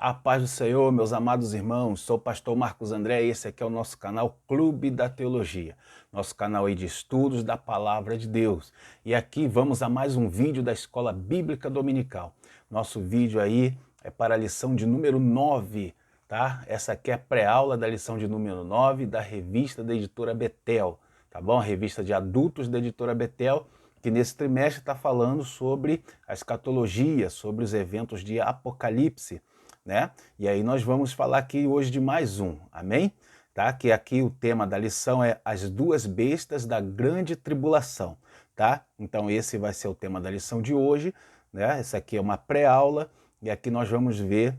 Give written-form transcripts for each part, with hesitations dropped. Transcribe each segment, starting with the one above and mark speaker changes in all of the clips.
Speaker 1: A paz do Senhor, meus amados irmãos, sou o pastor Marcos André e esse aqui é o nosso canal Clube da Teologia, nosso canal aí de estudos da Palavra de Deus. E aqui vamos a mais um vídeo da Escola Bíblica Dominical. Nosso vídeo aí é para a lição de número 9, tá? Essa aqui é a pré-aula da lição de número 9 da revista da editora Betel, tá bom? A revista de adultos da editora Betel, que nesse trimestre está falando sobre a escatologia, sobre os eventos de Apocalipse, né? E aí nós vamos falar aqui hoje de mais um, amém? Tá? Que aqui o tema da lição é as duas bestas da grande tribulação, tá? Então esse vai ser o tema da lição de hoje, né? Essa aqui é uma pré-aula e aqui nós vamos ver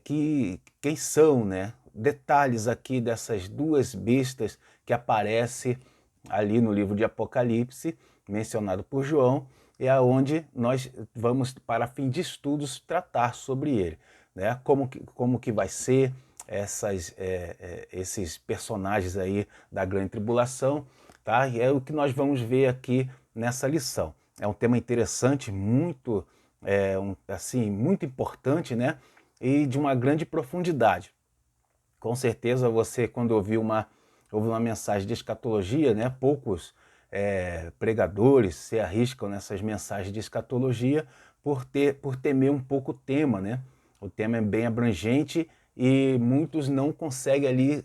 Speaker 1: quem são, né? Detalhes aqui dessas duas bestas que aparecem ali no livro de Apocalipse, mencionado por João, e aonde nós vamos, para fim de estudos, tratar sobre ele, né? Como que vai ser esses personagens aí da grande tribulação, tá? E é o que nós vamos ver aqui nessa lição. É um tema interessante, muito, assim, muito importante, né? E de uma grande profundidade. Com certeza você, quando ouve uma mensagem de escatologia, né? Poucos pregadores se arriscam nessas mensagens de escatologia por temer um pouco o tema, né? O tema é bem abrangente e muitos não conseguem ali,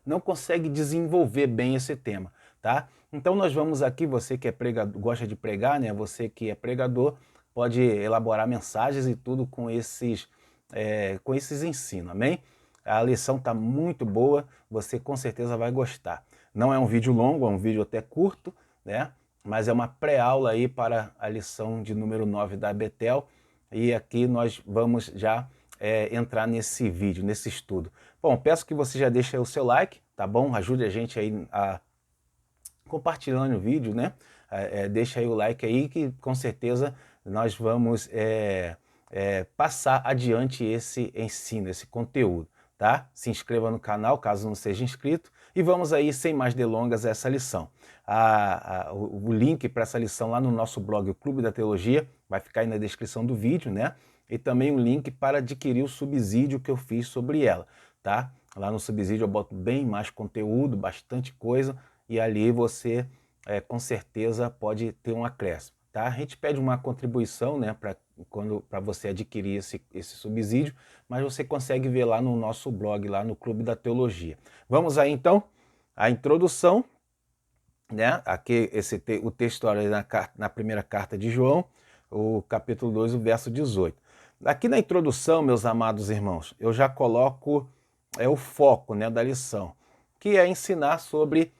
Speaker 1: não conseguem desenvolver bem esse tema, tá? Então nós vamos aqui, você que é pregador, gosta de pregar, né? Você que é pregador, pode elaborar mensagens e tudo com esses ensinos, amém? A lição está muito boa, você com certeza vai gostar. Não é um vídeo longo, é um vídeo até curto, né? Mas é uma pré-aula aí para a lição de número 9 da Betel. E aqui nós vamos já entrar nesse vídeo, nesse estudo. Bom, peço que você já deixe aí o seu like, tá bom? Ajude a gente aí a compartilhando o vídeo, né? Deixa aí o like aí que com certeza nós vamos passar adiante esse ensino, esse conteúdo, tá? Se inscreva no canal caso não seja inscrito e vamos aí sem mais delongas a essa lição. O link para essa lição lá no nosso blog, o Clube da Teologia, vai ficar aí na descrição do vídeo, né? E também um link para adquirir o subsídio que eu fiz sobre ela, tá? Lá no subsídio eu boto bem mais conteúdo, bastante coisa, e ali você com certeza pode ter um acréscimo, tá? A gente pede uma contribuição, né, para você adquirir esse subsídio, mas você consegue ver lá no nosso blog, lá no Clube da Teologia. Vamos aí então, a introdução, né? Aqui o texto na primeira carta de João, o capítulo 2, o verso 18. Aqui na introdução, meus amados irmãos, eu já coloco o foco, né, da lição, que é ensinar sobre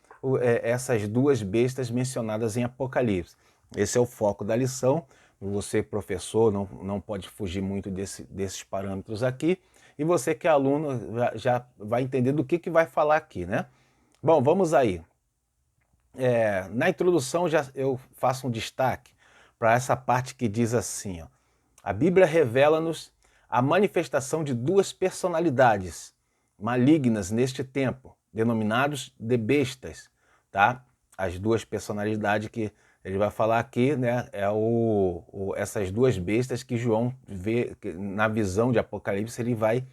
Speaker 1: essas duas bestas mencionadas em Apocalipse. Esse é o foco da lição. Você, professor, não pode fugir muito desses parâmetros aqui. E você que é aluno já vai entender do que vai falar aqui, né? Bom, vamos aí. Na introdução eu faço um destaque para essa parte que diz assim, ó, a Bíblia revela-nos a manifestação de duas personalidades malignas neste tempo, denominados de bestas, tá? As duas personalidades que ele vai falar aqui, né, essas duas bestas que João vê, na visão de Apocalipse, ele vai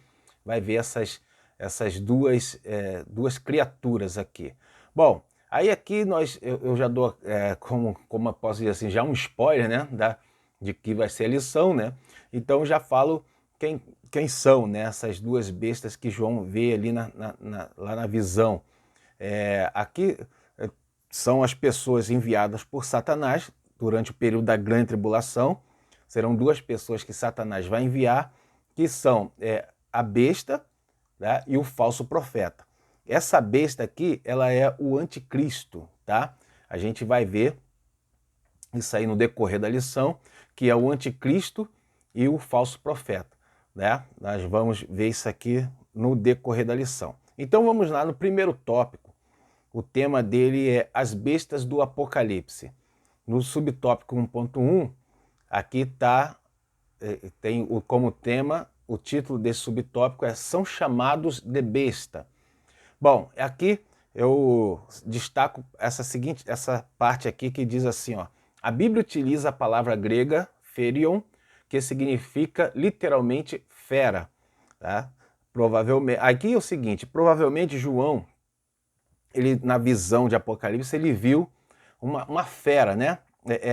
Speaker 1: ver essas duas criaturas aqui. Bom, aí aqui eu já dou, como eu posso dizer assim, já um spoiler, né, de que vai ser a lição, né? Então eu já falo quem são, né, essas duas bestas que João vê ali lá na visão. Aqui são as pessoas enviadas por Satanás durante o período da grande tribulação. Serão duas pessoas que Satanás vai enviar, que são a besta, né, e o falso profeta. Essa besta aqui, ela é o anticristo, tá? A gente vai ver isso aí no decorrer da lição, que é o anticristo e o falso profeta, né? Nós vamos ver isso aqui no decorrer da lição. Então vamos lá no primeiro tópico. O tema dele é as bestas do Apocalipse. No subtópico 1.1, aqui tem como tema, o título desse subtópico são chamados de besta. Bom, aqui eu destaco essa parte aqui que diz assim, ó, a Bíblia utiliza a palavra grega, ferion, que significa literalmente fera, tá? Provavelmente, aqui é o seguinte, provavelmente João, ele na visão de Apocalipse, ele viu uma fera, né?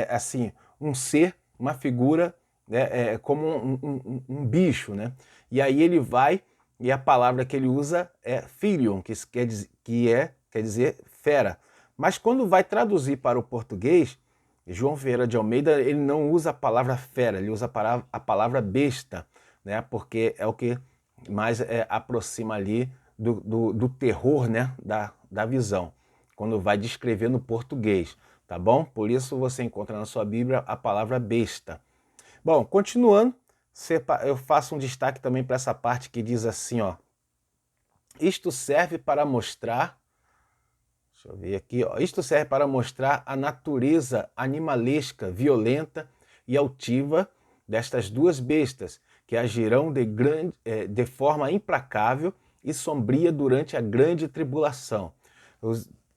Speaker 1: Assim, um ser, uma figura, né? Como um bicho, né? E aí ele vai, e a palavra que ele usa é filion, quer dizer fera. Mas quando vai traduzir para o português, João Ferreira de Almeida, ele não usa a palavra fera, ele usa a palavra besta, né? Porque é o que mais aproxima ali do terror, né? Da visão, quando vai descrever no português, tá bom? Por isso você encontra na sua Bíblia a palavra besta. Bom, continuando, eu faço um destaque também para essa parte que diz assim, ó. Isto serve para mostrar, deixa eu ver aqui, ó. Isto serve para mostrar a natureza animalesca, violenta e altiva destas duas bestas, que agirão de forma implacável e sombria durante a grande tribulação.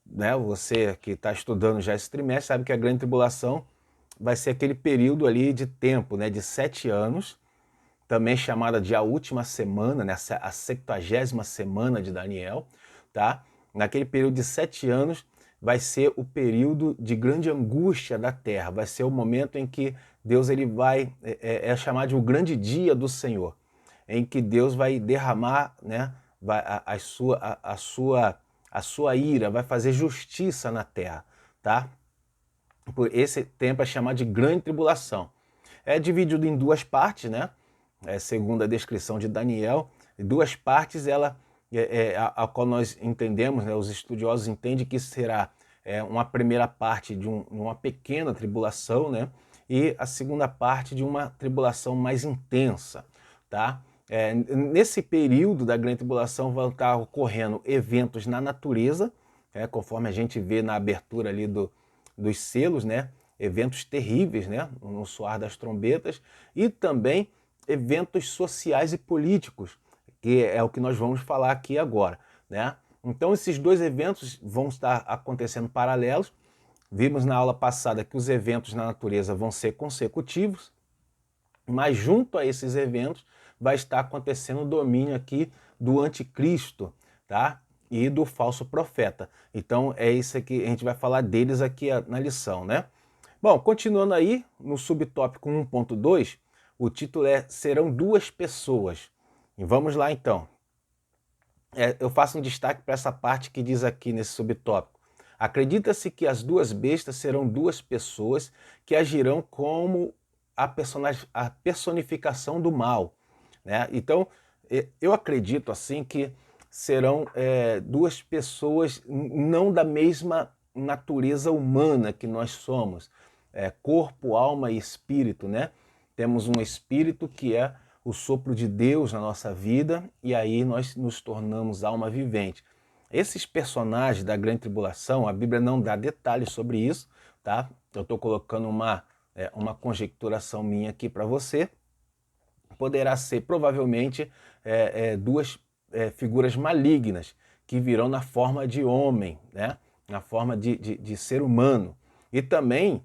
Speaker 1: Né, você que está estudando já esse trimestre sabe que a grande tribulação vai ser aquele período ali de tempo, né, de 7 anos, também chamada de a última semana, né, a 70ª semana de Daniel, tá? Naquele período de 7 anos vai ser o período de grande angústia da terra, vai ser o momento em que Deus ele vai, chamado de o grande dia do Senhor, em que Deus vai derramar, né, a sua ira, vai fazer justiça na terra, tá? Por esse tempo é chamado de grande tribulação. É dividido em duas partes, né? Segundo a descrição de Daniel, duas partes, a qual nós entendemos, né, os estudiosos entendem que será uma primeira parte de uma pequena tribulação, né, e a segunda parte de uma tribulação mais intensa, tá? Nesse período da grande tribulação vão estar ocorrendo eventos na natureza, conforme a gente vê na abertura ali dos selos, né, eventos terríveis, né, no soar das trombetas, e também eventos sociais e políticos, que é o que nós vamos falar aqui agora, né? Então esses dois eventos vão estar acontecendo paralelos. Vimos na aula passada que os eventos na natureza vão ser consecutivos, mas junto a esses eventos vai estar acontecendo o domínio aqui do anticristo, tá? E do falso profeta. Então é isso que a gente vai falar deles aqui na lição, né? Bom, continuando aí no subtópico 1.2, o título é Serão Duas Pessoas. E vamos lá então. Eu faço um destaque para essa parte que diz aqui nesse subtópico. Acredita-se que as duas bestas serão duas pessoas que agirão como a personificação do mal, né? Então, eu acredito assim que serão duas pessoas não da mesma natureza humana que nós somos, corpo, alma e espírito, né? Temos um espírito que é o sopro de Deus na nossa vida e aí nós nos tornamos alma vivente. Esses personagens da grande tribulação, a Bíblia não dá detalhes sobre isso, tá? Eu estou colocando uma conjecturação minha aqui para você. Poderá ser provavelmente duas figuras malignas que virão na forma de homem, né? Na forma de ser humano. E também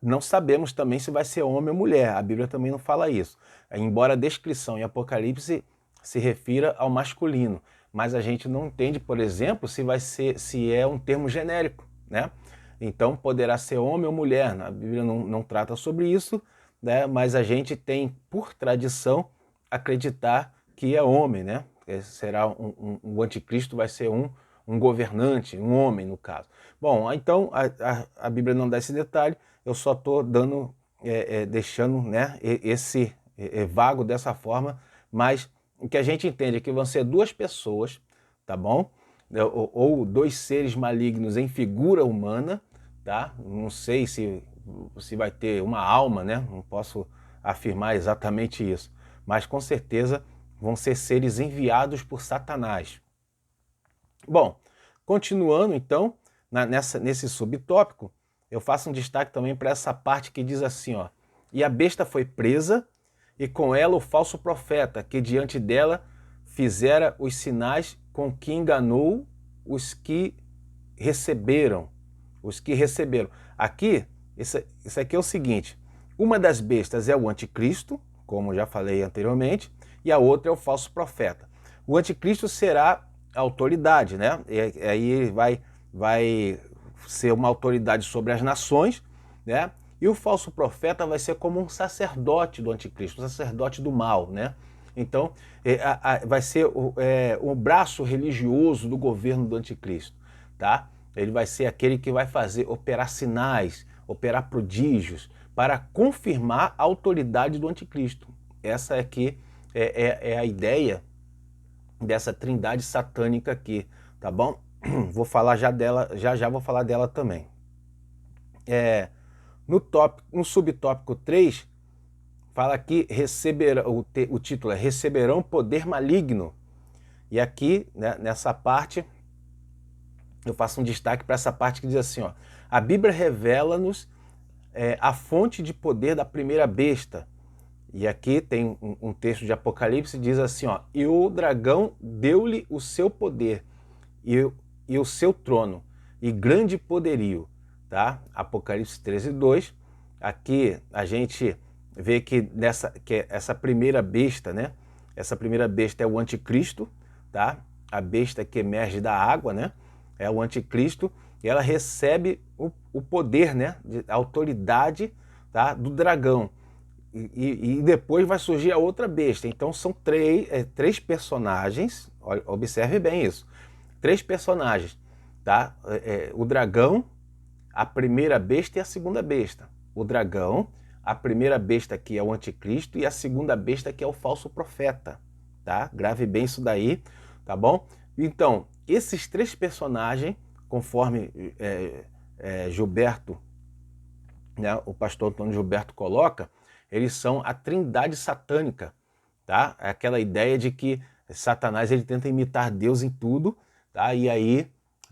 Speaker 1: não sabemos também se vai ser homem ou mulher, a Bíblia também não fala isso. Embora a descrição em Apocalipse se refira ao masculino, mas a gente não entende, por exemplo, se é um termo genérico, né? Então poderá ser homem ou mulher, a Bíblia não trata sobre isso, né? Mas a gente tem, por tradição, acreditar que é homem, né? Será o anticristo vai ser um governante, um homem no caso. Bom, então a Bíblia não dá esse detalhe, eu só estou deixando, né, esse vago dessa forma, mas o que a gente entende é que vão ser duas pessoas, tá bom? Ou dois seres malignos em figura humana, tá? Não sei se vai ter uma alma, né? Não posso afirmar exatamente isso, mas com certeza vão ser seres enviados por Satanás. Bom, continuando então, nesse subtópico, eu faço um destaque também para essa parte que diz assim, ó, e a besta foi presa, e com ela o falso profeta, que diante dela fizera os sinais com que enganou os que receberam. Os que receberam. Aqui, isso aqui é o seguinte, uma das bestas é o anticristo, como já falei anteriormente, e a outra é o falso profeta. O anticristo será a autoridade, né? E aí ele vai ser uma autoridade sobre as nações, né? E o falso profeta vai ser como um sacerdote do anticristo, um sacerdote do mal, né? Então, vai ser o braço religioso do governo do anticristo, tá? Ele vai ser aquele que vai operar sinais, operar prodígios, para confirmar a autoridade do anticristo. Essa aqui é a ideia dessa trindade satânica aqui, tá bom? Vou falar já dela, já vou falar dela também. No subtópico 3, fala que o título é Receberão Poder Maligno. E aqui, né, nessa parte, eu faço um destaque para essa parte que diz assim, ó, a Bíblia revela-nos a fonte de poder da primeira besta. E aqui tem um texto de Apocalipse que diz assim, ó, e o dragão deu-lhe o seu poder e o seu trono e grande poderio, tá? Apocalipse 13:2. Aqui a gente vê que essa primeira besta, né? Essa primeira besta é o anticristo, tá? A besta que emerge da água, né? É o anticristo e ela recebe o poder, né? A autoridade, tá? Do dragão. E depois vai surgir a outra besta. Então são três personagens, observe bem isso, 3 personagens, tá? O dragão, a primeira besta e a segunda besta. O dragão, a primeira besta que é o anticristo e a segunda besta que é o falso profeta, tá? Grave bem isso daí, tá bom? Então, esses 3 personagens, conforme Gilberto, né, o pastor Antônio Gilberto coloca, eles são a trindade satânica, tá? É aquela ideia de que Satanás ele tenta imitar Deus em tudo, tá? E aí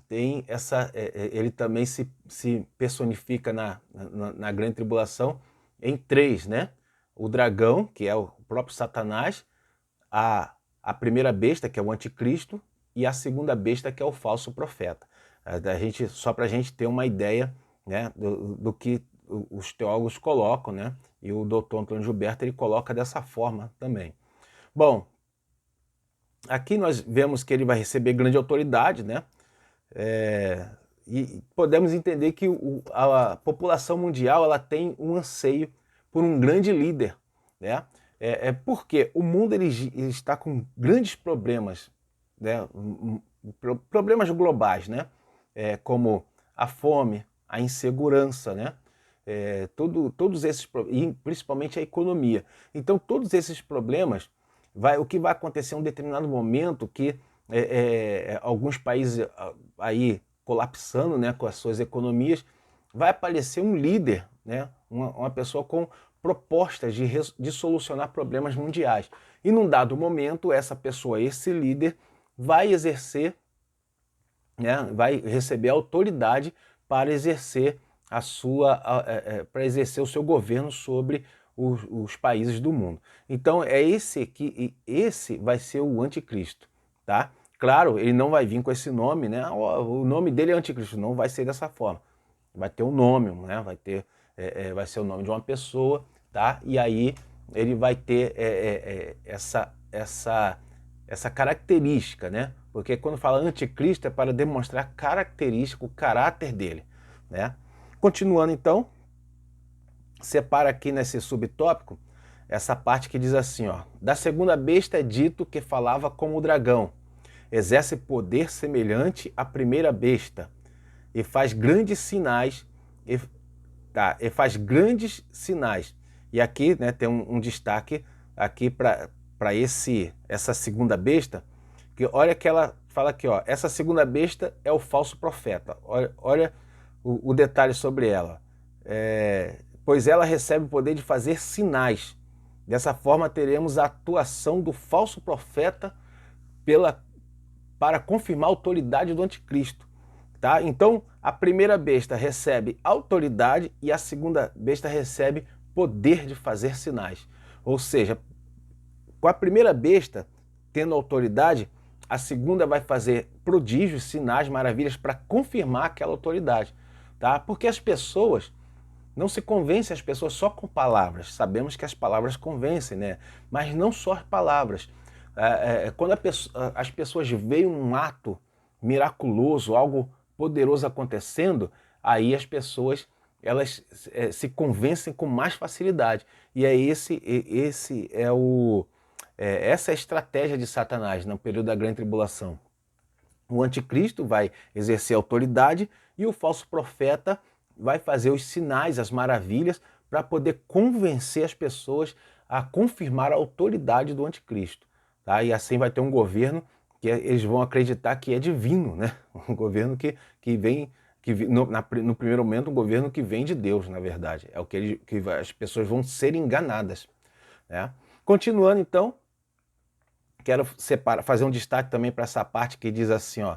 Speaker 1: tem ele também se personifica na grande tribulação em 3, né? O dragão, que é o próprio Satanás, a primeira besta, que é o anticristo, e a segunda besta, que é o falso profeta. Só para a gente ter uma ideia, né, do que os teólogos colocam, né? E o doutor Antônio Gilberto ele coloca dessa forma também. Bom, aqui nós vemos que ele vai receber grande autoridade, né? E podemos entender que a população mundial ela tem um anseio por um grande líder, né? Porque o mundo ele está com grandes problemas, né? Problemas globais, né? Como a fome, a insegurança, né? Todos esses, e principalmente a economia. Então todos esses problemas, o que vai acontecer em um determinado momento que alguns países aí colapsando, né, com as suas economias, vai aparecer um líder, né, uma pessoa com propostas de solucionar problemas mundiais. E num dado momento, essa pessoa, esse líder, vai exercer, né, vai receber autoridade para exercer para exercer o seu governo sobre os países do mundo. Então esse vai ser o anticristo, tá? Claro, ele não vai vir com esse nome, né? O nome dele é anticristo, não vai ser dessa forma. Vai ter um nome, né? Vai ser o nome de uma pessoa, tá? E aí ele vai ter essa característica, né? Porque quando fala anticristo é para demonstrar característica, o caráter dele, né? Continuando então, separa aqui nesse subtópico essa parte que diz assim, ó, da segunda besta é dito que falava como o dragão, exerce poder semelhante à primeira besta e faz grandes sinais, e faz grandes sinais. E aqui, né, tem um destaque aqui para essa segunda besta, que olha que ela fala aqui, ó, essa segunda besta é o falso profeta. Olha o detalhe sobre ela. Pois ela recebe o poder de fazer sinais. Dessa forma teremos a atuação do falso profeta para confirmar a autoridade do anticristo. Tá? Então a primeira besta recebe autoridade e a segunda besta recebe poder de fazer sinais. Ou seja, com a primeira besta tendo autoridade, a segunda vai fazer prodígios, sinais, maravilhas para confirmar aquela autoridade. Tá? Porque as pessoas, não se convence as pessoas só com palavras. Sabemos que as palavras convencem, né? Mas não só as palavras. Quando as pessoas veem um ato miraculoso, algo poderoso acontecendo, aí as pessoas elas se convencem com mais facilidade. E é essa é a estratégia de Satanás no período da grande tribulação. O anticristo vai exercer autoridade e o falso profeta vai fazer os sinais, as maravilhas, para poder convencer as pessoas a confirmar a autoridade do anticristo. Tá? E assim vai ter um governo que eles vão acreditar que é divino, né? Um governo que vem, no primeiro momento, um governo que vem de Deus, na verdade. É o que as pessoas vão ser enganadas. Né? Continuando então, quero fazer um destaque também para essa parte que diz assim, ó,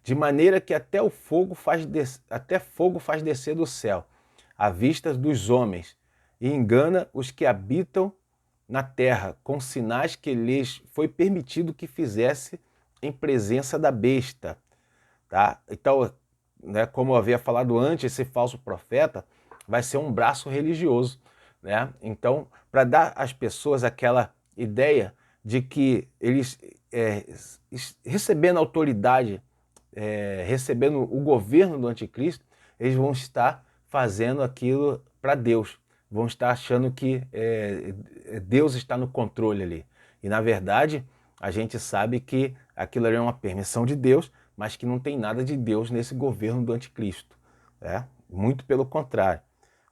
Speaker 1: de maneira que até fogo faz descer do céu, à vista dos homens, e engana os que habitam na terra, com sinais que lhes foi permitido que fizesse em presença da besta. Tá? Então, né, como eu havia falado antes, esse falso profeta vai ser um braço religioso. Né? Então, para dar às pessoas aquela ideia de que eles, recebendo autoridade, recebendo o governo do anticristo, eles vão estar fazendo aquilo para Deus, vão estar achando que Deus está no controle ali. E na verdade, a gente sabe que aquilo ali é uma permissão de Deus, mas que não tem nada de Deus nesse governo do anticristo. Né? Muito pelo contrário.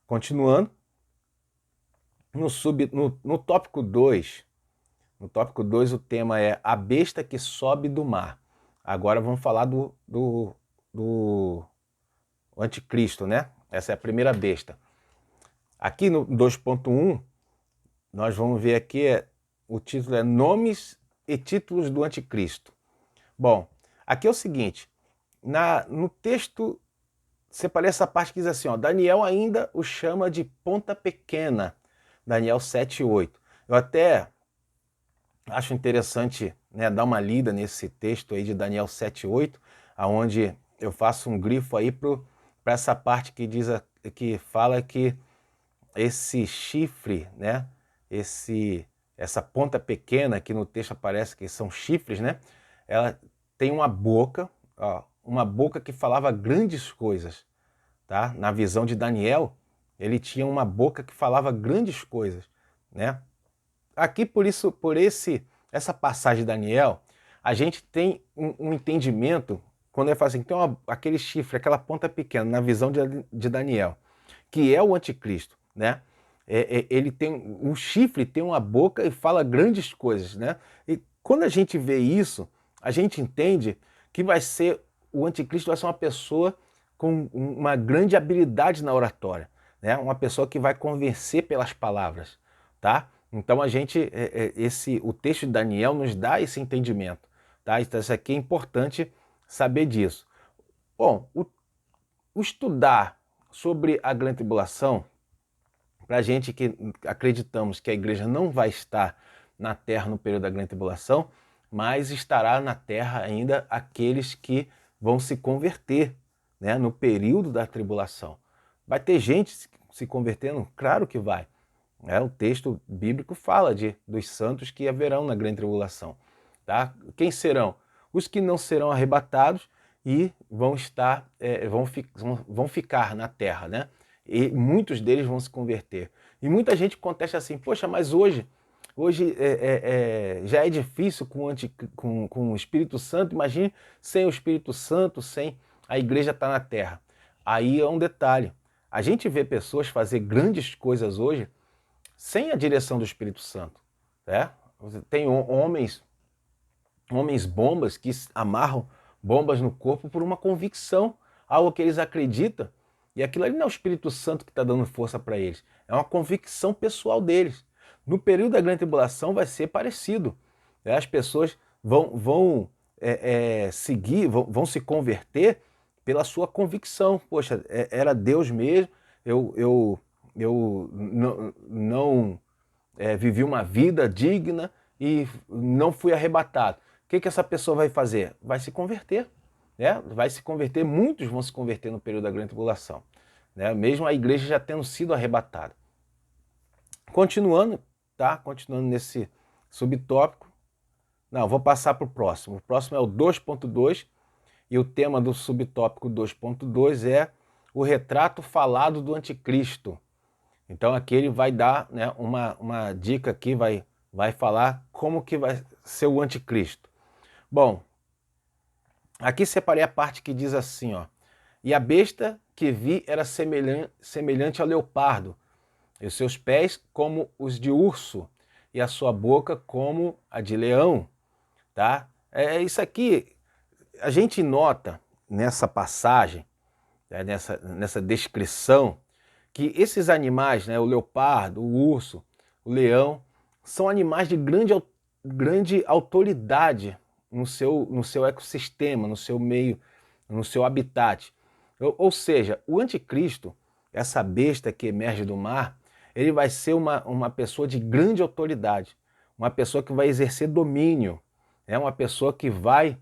Speaker 1: Continuando, no tópico 2, no tópico 2 o tema é a besta que sobe do mar. Agora vamos falar do anticristo, né? Essa é a primeira besta. Aqui no 2.1, nós vamos ver aqui, o título é Nomes e Títulos do Anticristo. Bom, aqui é o seguinte, no texto, separei essa parte que diz assim, ó, Daniel ainda o chama de ponta pequena, Daniel 7:8. Eu até acho interessante, né, dar uma lida nesse texto aí de Daniel 7:8, aonde eu faço um grifo aí para essa parte que que fala que esse chifre, né, essa ponta pequena que no texto aparece que são chifres, né, ela tem uma boca, ó, uma boca que falava grandes coisas, tá? Na visão de Daniel, ele tinha uma boca que falava grandes coisas, né? Aqui essa passagem de Daniel, a gente tem um entendimento, quando ele fala assim, tem aquele chifre, aquela ponta pequena, na visão de Daniel, que é o anticristo, né? Ele tem, o chifre tem uma boca e fala grandes coisas, né? E quando a gente vê isso, a gente entende que o anticristo vai ser uma pessoa com uma grande habilidade na oratória, né? Uma pessoa que vai convencer pelas palavras, tá? Então o texto de Daniel nos dá esse entendimento, tá? Então isso aqui é importante saber disso. Bom, o estudar sobre a grande tribulação, para a gente que acreditamos que a igreja não vai estar na terra no período da grande tribulação, mas estará na terra ainda aqueles que vão se converter, né, no período da tribulação. Vai ter gente se convertendo? Claro que vai. O texto bíblico fala dos santos que haverão na grande tribulação. Tá? Quem serão? Os que não serão arrebatados e vão ficar na terra, né? E muitos deles vão se converter. E muita gente contesta assim, poxa, mas hoje já é difícil com o Espírito Santo, imagine sem o Espírito Santo, sem a igreja estar na terra. Aí é um detalhe, a gente vê pessoas fazer grandes coisas hoje sem a direção do Espírito Santo. Né? Você tem homens bombas que amarram bombas no corpo por uma convicção, algo que eles acreditam, e aquilo ali não é o Espírito Santo que está dando força para eles, é uma convicção pessoal deles. No período da grande tribulação vai ser parecido. Né? As pessoas vão seguir, vão se converter pela sua convicção. Poxa, era Deus mesmo, eu não vivi uma vida digna e não fui arrebatado. O que essa pessoa vai fazer? Vai se converter. Né? Vai se converter, muitos vão se converter no período da grande tribulação. né? Mesmo a igreja já tendo sido arrebatada. Continuando, tá? Continuando nesse subtópico. Não, vou passar para o próximo. O próximo é o 2.2 e o tema do subtópico 2.2 é o retrato falado do anticristo. Então aqui ele vai dar, né, uma dica aqui, vai falar como que vai ser o anticristo. Bom, aqui separei a parte que diz assim, ó. E a besta que vi era semelhante ao leopardo, e os seus pés como os de urso, e a sua boca como a de leão. Tá? Isso aqui, a gente nota nessa passagem, né, nessa descrição, que esses animais, né, o leopardo, o urso, o leão, são animais de grande autoridade no seu ecossistema, no seu meio, no seu habitat. Ou seja, o anticristo, essa besta que emerge do mar, ele vai ser uma pessoa de grande autoridade, uma pessoa que vai exercer domínio, é uma pessoa que vai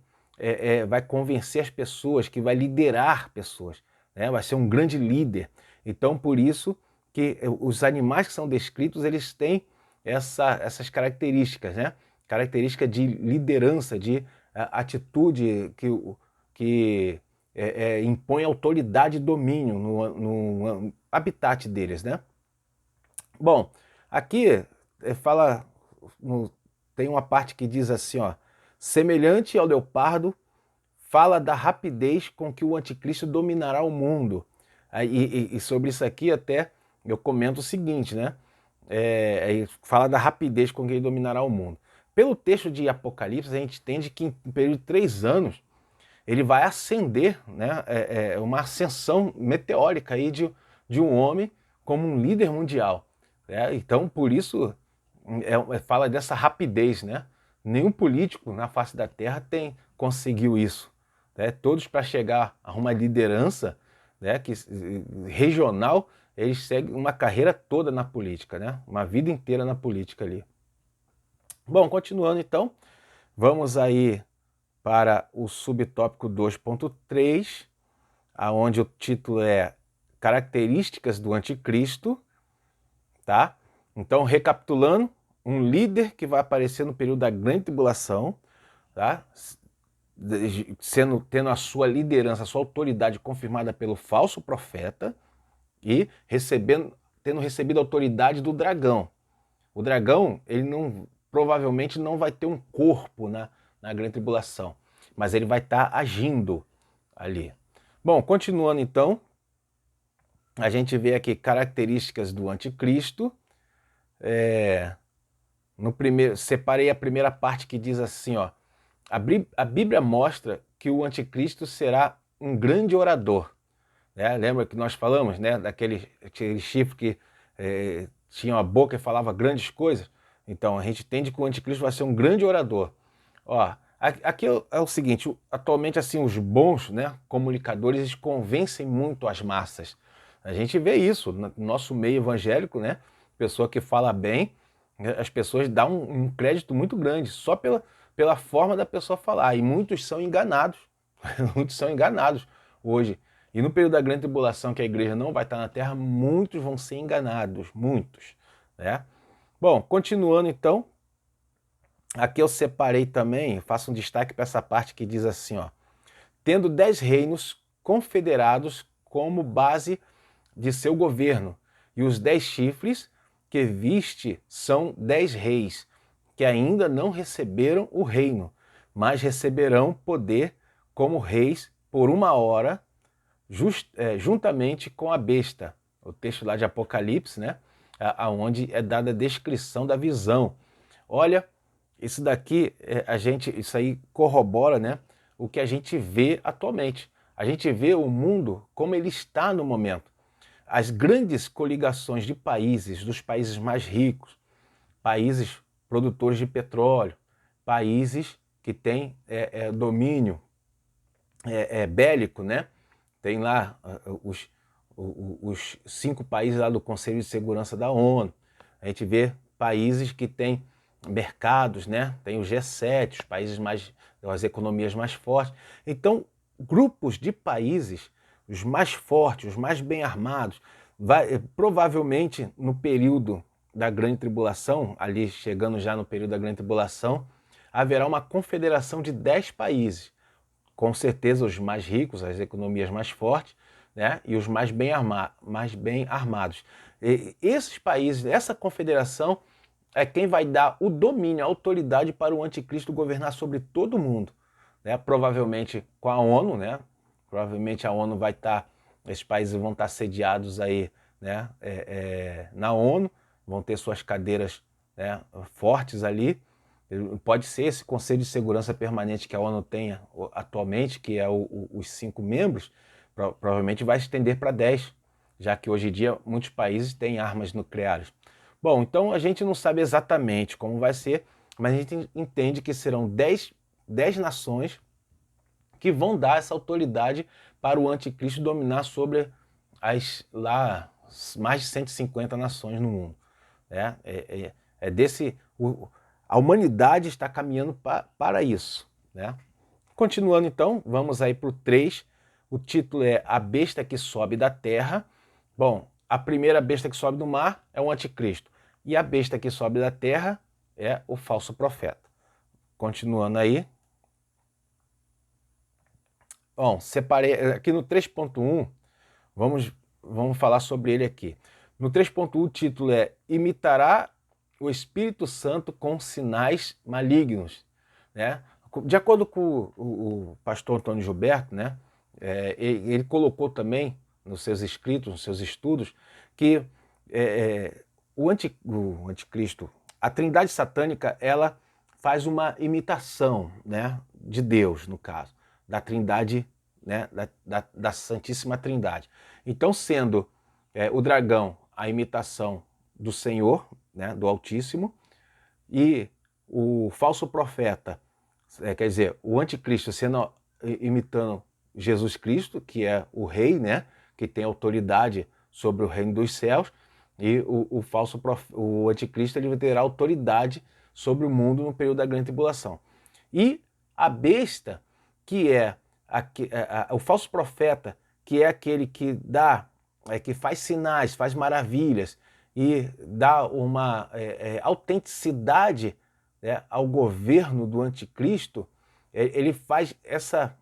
Speaker 1: convencer as pessoas, que vai liderar pessoas, né? Vai ser um grande líder. Então, por isso que os animais que são descritos, eles têm essas características, né? Característica de liderança, de atitude que impõe autoridade e domínio no habitat deles, né? Bom, aqui fala, tem uma parte que diz assim, ó, semelhante ao leopardo, fala da rapidez com que o anticristo dominará o mundo. E sobre isso aqui até eu comento o seguinte, né? Fala da rapidez com que ele dominará o mundo. Pelo texto de Apocalipse, a gente entende que em um período de 3 anos, ele vai ascender, né? Uma ascensão meteórica aí de um homem como um líder mundial. Né? Então, por isso, fala dessa rapidez, né? Nenhum político na face da Terra conseguiu isso. Né? Todos para chegar a uma liderança, né, regional, eles seguem uma carreira toda na política, né? Uma vida inteira na política ali. Bom, continuando então, vamos aí para o subtópico 2.3, aonde o título é Características do Anticristo, tá? Então, recapitulando, um líder que vai aparecer no período da Grande Tribulação, tá? Tendo a sua liderança, a sua autoridade confirmada pelo falso profeta e tendo recebido a autoridade do dragão. O dragão, ele provavelmente não vai ter um corpo na Grande Tribulação, mas ele vai estar agindo ali. Bom, continuando então, a gente vê aqui características do anticristo. Separei a primeira parte que diz assim, ó, a Bíblia mostra que o anticristo será um grande orador. Né? Lembra que nós falamos, né, daquele chifre que tinha uma boca e falava grandes coisas? Então a gente entende que o anticristo vai ser um grande orador. Ó, aqui é o seguinte, atualmente assim os bons, né, comunicadores, eles convencem muito as massas. A gente vê isso no nosso meio evangélico, né? Pessoa que fala bem, as pessoas dão um crédito muito grande só pela forma da pessoa falar. E muitos são enganados. Muitos são enganados hoje. E no período da grande tribulação, que a igreja não vai estar na terra, muitos vão ser enganados. Muitos. Né? Bom, continuando então. Aqui eu separei também, faço um destaque para essa parte que diz assim, ó. Tendo 10 reinos confederados como base de seu governo, e os 10 chifres que viste são 10 reis, que ainda não receberam o reino, mas receberão poder como reis por 1 hora, juntamente com a besta. O texto lá de Apocalipse, né? Onde é dada a descrição da visão. Olha, isso daqui, isso aí corrobora, né, o que a gente vê atualmente. A gente vê o mundo como ele está no momento. As grandes coligações de países, dos países mais ricos, países produtores de petróleo, países que têm domínio bélico, né? Tem lá os 5 países lá do Conselho de Segurança da ONU. A gente vê países que têm mercados, né? Tem o G7, os países as economias mais fortes. Então, grupos de países os mais fortes, os mais bem armados. Provavelmente no período da grande tribulação, ali chegando já no período da grande tribulação, haverá uma confederação de 10 países, com certeza os mais ricos, as economias mais fortes, né, e os mais bem armados. E esses países, essa confederação, é quem vai dar o domínio, a autoridade para o anticristo governar sobre todo mundo, né? Provavelmente com a ONU, né? Provavelmente a ONU vai estar, esses países vão estar sediados aí, né? Na ONU, vão ter suas cadeiras, né, fortes ali. Pode ser esse Conselho de Segurança Permanente que a ONU tenha atualmente, que é os 5 membros, provavelmente vai estender para 10, já que hoje em dia muitos países têm armas nucleares. Bom, então a gente não sabe exatamente como vai ser, mas a gente entende que serão 10 nações que vão dar essa autoridade para o anticristo dominar sobre as lá mais de 150 nações no mundo. Né? A humanidade está caminhando para isso. Né? Continuando então, vamos aí para o 3. O título é A Besta que Sobe da Terra. Bom, a primeira besta que sobe do mar é o anticristo. E a besta que sobe da terra é o falso profeta. Continuando aí. Bom, separei aqui no 3.1, vamos falar sobre ele aqui. No 3.1 o título é Imitará o Espírito Santo com sinais malignos. Né? De acordo com o pastor Antônio Gilberto, né, ele colocou também nos seus escritos, nos seus estudos, que o anticristo, a trindade satânica, ela faz uma imitação, né, de Deus, no caso, da trindade, né, da Santíssima Trindade. Então, sendo o dragão a imitação do Senhor, né, do Altíssimo, e o falso profeta, quer dizer, o anticristo sendo imitando Jesus Cristo, que é o rei, né, que tem autoridade sobre o reino dos céus, e o anticristo ele terá autoridade sobre o mundo no período da grande tribulação. E a besta, que é o falso profeta, que é aquele que dá, que faz sinais, faz maravilhas e dá uma autenticidade, né, ao governo do anticristo, ele faz essa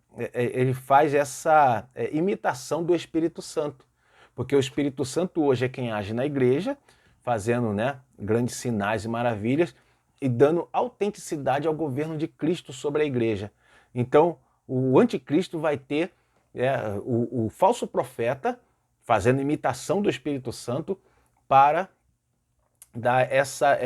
Speaker 1: imitação do Espírito Santo. Porque o Espírito Santo hoje é quem age na igreja, fazendo, né, grandes sinais e maravilhas e dando autenticidade ao governo de Cristo sobre a igreja. Então, o anticristo vai ter o falso profeta fazendo imitação do Espírito Santo para dar essa,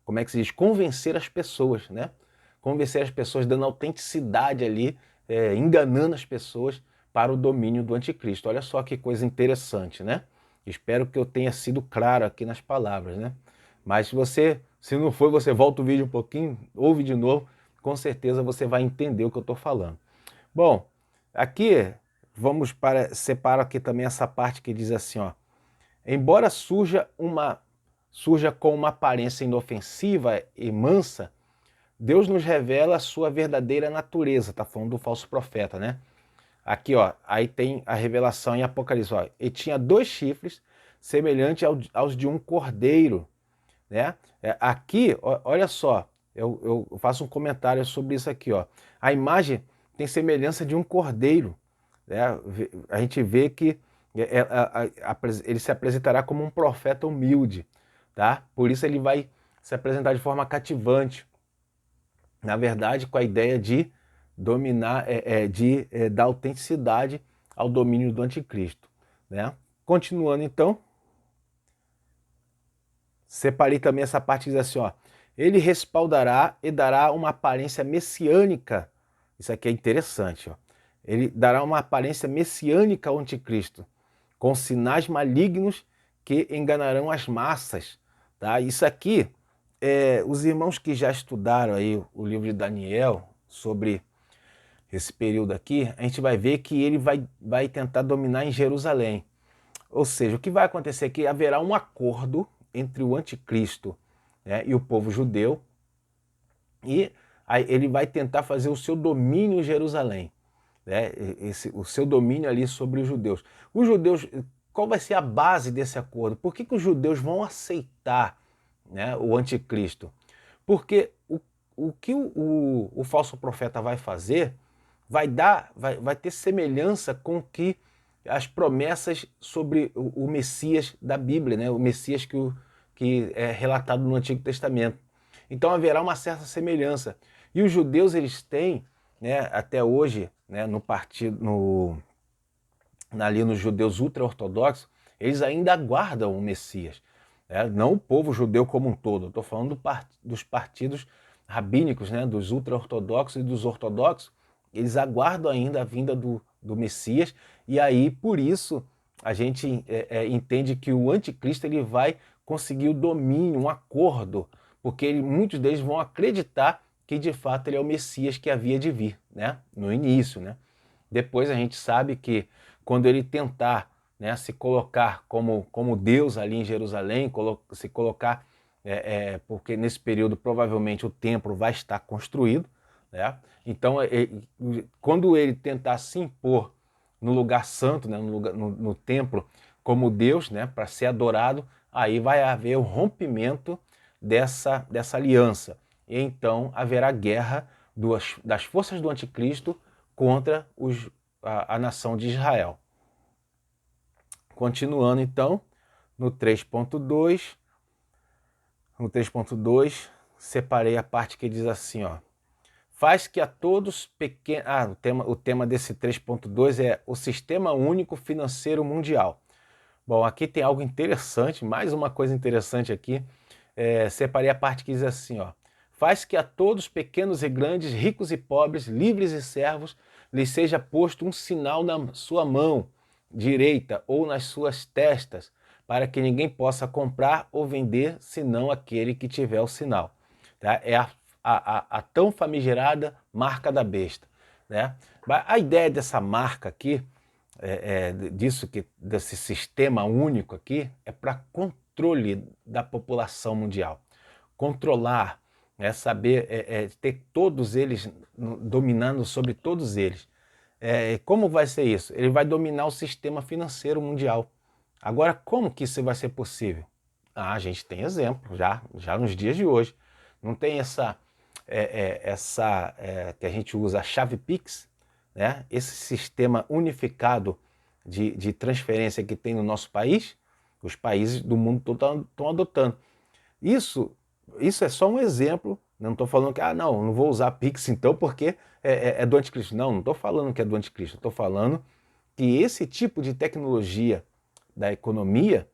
Speaker 1: como é que se diz, convencer as pessoas, né? Convencer as pessoas dando autenticidade ali, enganando as pessoas para o domínio do anticristo. Olha só que coisa interessante, né? Espero que eu tenha sido claro aqui nas palavras, né? Mas se não foi, você volta o vídeo um pouquinho, ouve de novo, com certeza você vai entender o que eu estou falando. Bom, aqui separo aqui também essa parte que diz assim, ó. Embora surja com uma aparência inofensiva e mansa, Deus nos revela a sua verdadeira natureza. Tá falando do falso profeta, né? Aqui, ó, aí tem a revelação em Apocalipse, ó. E tinha 2 chifres, semelhantes aos de um cordeiro, né? Aqui, ó, olha só, eu faço um comentário sobre isso aqui, ó. A imagem tem semelhança de um cordeiro, né? A gente vê que ele se apresentará como um profeta humilde, tá? Por isso ele vai se apresentar de forma cativante, na verdade, com a ideia de dominar, dar autenticidade ao domínio do anticristo, né? Continuando então, separei também essa parte que diz assim, ó, ele respaldará e dará uma aparência messiânica. Isso aqui é interessante, ó. Ele dará uma aparência messiânica ao anticristo, com sinais malignos que enganarão as massas, tá? Isso aqui, os irmãos que já estudaram aí o livro de Daniel sobre esse período aqui, a gente vai ver que ele vai tentar dominar em Jerusalém. Ou seja, o que vai acontecer é que haverá um acordo entre o anticristo, né, e o povo judeu, e aí ele vai tentar fazer o seu domínio em Jerusalém. né, o seu domínio ali sobre os judeus. Os judeus, qual vai ser a base desse acordo? Por que os judeus vão aceitar, né, o anticristo? Porque o que o falso profeta vai fazer vai ter semelhança com que as promessas sobre o Messias da Bíblia, né? O Messias que é relatado no Antigo Testamento. Então haverá uma certa semelhança. E os judeus, eles têm, né, até hoje, né, no partido, ali nos judeus ultra-ortodoxos, eles ainda aguardam o Messias. Né? Não o povo judeu como um todo, estou falando dos partidos rabínicos, né, dos ultra-ortodoxos e dos ortodoxos, eles aguardam ainda a vinda do Messias, e aí, por isso, a gente entende que o anticristo ele vai conseguir o domínio, um acordo, porque muitos deles vão acreditar que de fato ele é o Messias que havia de vir, né, no início, né? Depois a gente sabe que quando ele tentar, né, se colocar como Deus ali em Jerusalém, se colocar, porque nesse período provavelmente o templo vai estar construído, né? Então, quando ele tentar se impor no lugar santo, né, no templo, como Deus, né, para ser adorado, aí vai haver o rompimento dessa aliança. E então haverá guerra das forças do anticristo contra a nação de Israel. Continuando então, no 3.2, separei a parte que diz assim, ó, faz que a todos pequenos... o tema desse 3.2 é o Sistema Único Financeiro Mundial. Bom, aqui tem algo interessante, mais uma coisa interessante aqui. Separei a parte que diz assim, ó, faz que a todos, pequenos e grandes, ricos e pobres, livres e servos, lhes seja posto um sinal na sua mão direita ou nas suas testas, para que ninguém possa comprar ou vender, senão aquele que tiver o sinal. Tá? É a tão famigerada marca da besta. Né? A ideia dessa marca aqui, desse sistema único aqui, é para controle da população mundial. Controlar, saber, ter todos eles dominando sobre todos eles. Como vai ser isso? Ele vai dominar o sistema financeiro mundial. Agora, como que isso vai ser possível? A gente tem exemplo já nos dias de hoje. Não tem essa que a gente usa, a chave Pix, né? Esse sistema unificado de transferência que tem no nosso país, os países do mundo todo estão adotando. Isso é só um exemplo. Não estou falando que, não vou usar Pix então porque é do anticristo. Não estou falando que é do anticristo. Estou falando que esse tipo de tecnologia da economia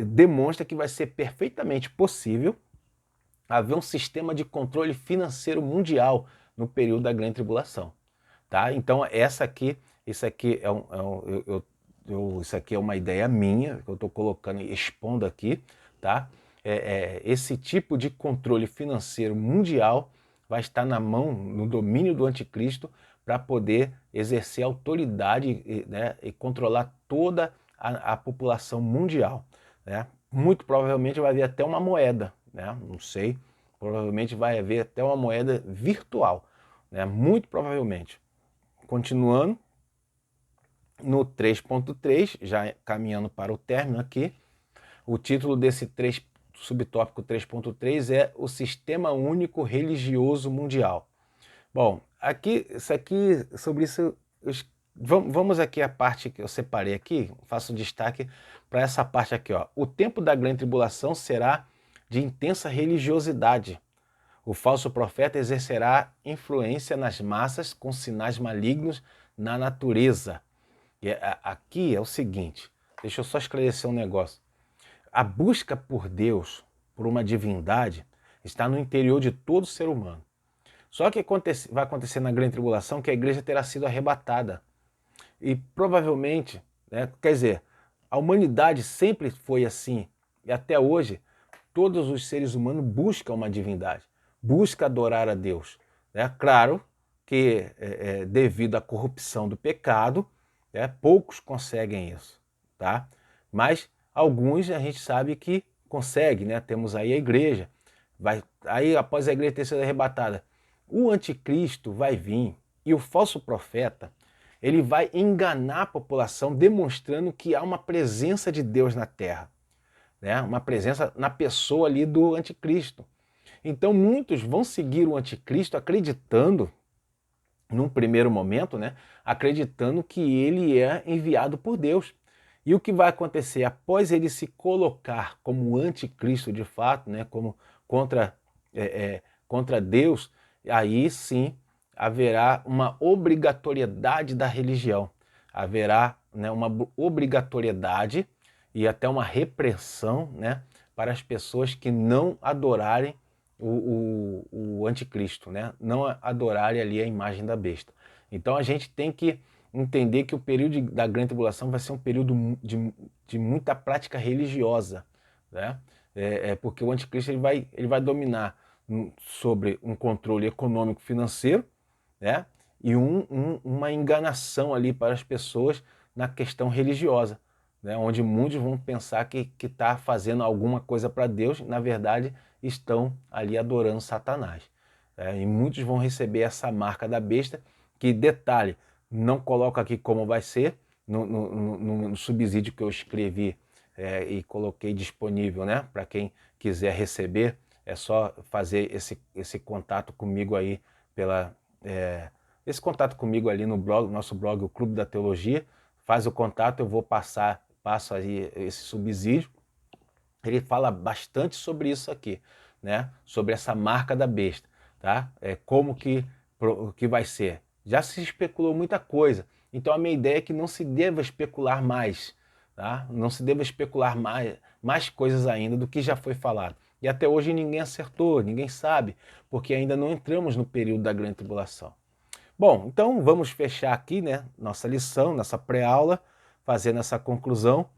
Speaker 1: demonstra que vai ser perfeitamente possível haver um sistema de controle financeiro mundial no período da Grande Tribulação. Tá? Então isso aqui é uma ideia minha, que eu estou colocando e expondo aqui, tá? Esse tipo de controle financeiro mundial vai estar no domínio do anticristo para poder exercer autoridade, né, e controlar toda a população mundial. Né? Muito provavelmente vai haver até uma moeda, né? Não sei, provavelmente vai haver até uma moeda virtual, né? Muito provavelmente. Continuando, no 3.3, já caminhando para o término aqui, o título desse subtópico 3.3 é o Sistema Único Religioso Mundial. Bom, sobre isso, vamos aqui a parte que eu separei aqui, faço destaque para essa parte aqui, ó. O tempo da grande tribulação será de intensa religiosidade. O falso profeta exercerá influência nas massas com sinais malignos na natureza. E aqui é o seguinte, deixa eu só esclarecer um negócio. A busca por Deus, por uma divindade, está no interior de todo ser humano. Só que vai acontecer na grande tribulação que a igreja terá sido arrebatada. E provavelmente, né, quer dizer, a humanidade sempre foi assim. E até hoje, todos os seres humanos buscam uma divindade, buscam adorar a Deus. Né? Claro que devido à corrupção do pecado, poucos conseguem isso. Tá? Mas alguns a gente sabe que consegue, né? Temos aí a igreja. Aí após a igreja ter sido arrebatada, o anticristo vai vir e o falso profeta, ele vai enganar a população, demonstrando que há uma presença de Deus na Terra, né? Uma presença na pessoa ali do anticristo. Então muitos vão seguir o anticristo acreditando, num primeiro momento, né, acreditando que ele é enviado por Deus. E o que vai acontecer após ele se colocar como anticristo de fato, né, como contra, contra Deus, aí sim haverá uma obrigatoriedade da religião, haverá, né, uma obrigatoriedade e até uma repressão, né, para as pessoas que não adorarem o anticristo, né? Não adorarem ali a imagem da besta. Então a gente tem que entender que o período da grande tribulação vai ser um período de muita prática religiosa, né? Porque o anticristo ele vai dominar sobre um controle econômico financeiro, né? E uma enganação ali para as pessoas na questão religiosa, né? Onde muitos vão pensar que está fazendo alguma coisa para Deus, na verdade estão ali adorando Satanás. E muitos vão receber essa marca da besta, que, detalhe, não coloco aqui como vai ser, no subsídio que eu escrevi e coloquei disponível, né, para quem quiser receber, é só fazer esse contato comigo aí, esse contato comigo ali no blog, nosso blog, o Clube da Teologia, faz o contato, eu vou passo aí esse subsídio. Ele fala bastante sobre isso aqui, né? Sobre essa marca da besta, tá? Como que vai ser. Já se especulou muita coisa, então a minha ideia é que não se deva especular mais, tá? Não se deva especular mais coisas ainda do que já foi falado. E até hoje ninguém acertou, ninguém sabe, porque ainda não entramos no período da grande tribulação. Bom, então vamos fechar aqui, né, nossa lição, nossa pré-aula, fazendo essa conclusão.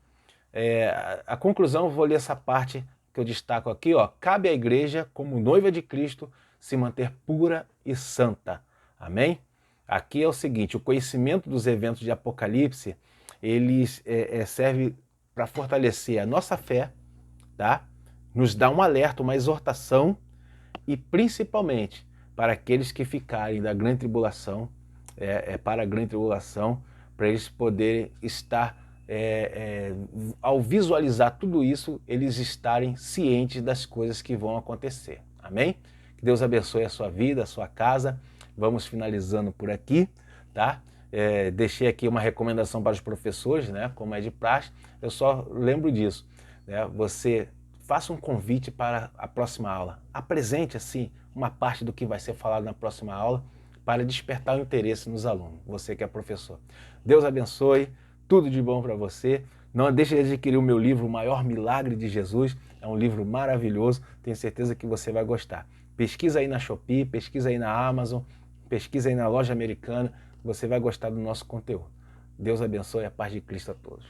Speaker 1: A conclusão, eu vou ler essa parte que eu destaco aqui, ó. Cabe à igreja, como noiva de Cristo, se manter pura e santa. Amém? Aqui é o seguinte, o conhecimento dos eventos de Apocalipse, eles serve para fortalecer a nossa fé, tá? Nos dá um alerta, uma exortação e principalmente para aqueles que ficarem da grande tribulação, para a grande tribulação, para eles poderem estar ao visualizar tudo isso, eles estarem cientes das coisas que vão acontecer. Amém? Que Deus abençoe a sua vida, a sua casa. Vamos finalizando por aqui, tá? Deixei aqui uma recomendação para os professores, né? Como é de praxe. Eu só lembro disso, né? Você faça um convite para a próxima aula. Apresente, assim, uma parte do que vai ser falado na próxima aula para despertar o interesse nos alunos, você que é professor. Deus abençoe. Tudo de bom para você. Não deixe de adquirir o meu livro, O Maior Milagre de Jesus. É um livro maravilhoso, tenho certeza que você vai gostar. Pesquisa aí na Shopee, pesquisa aí na Amazon, pesquisa aí na loja americana, você vai gostar do nosso conteúdo. Deus abençoe, a paz de Cristo a todos.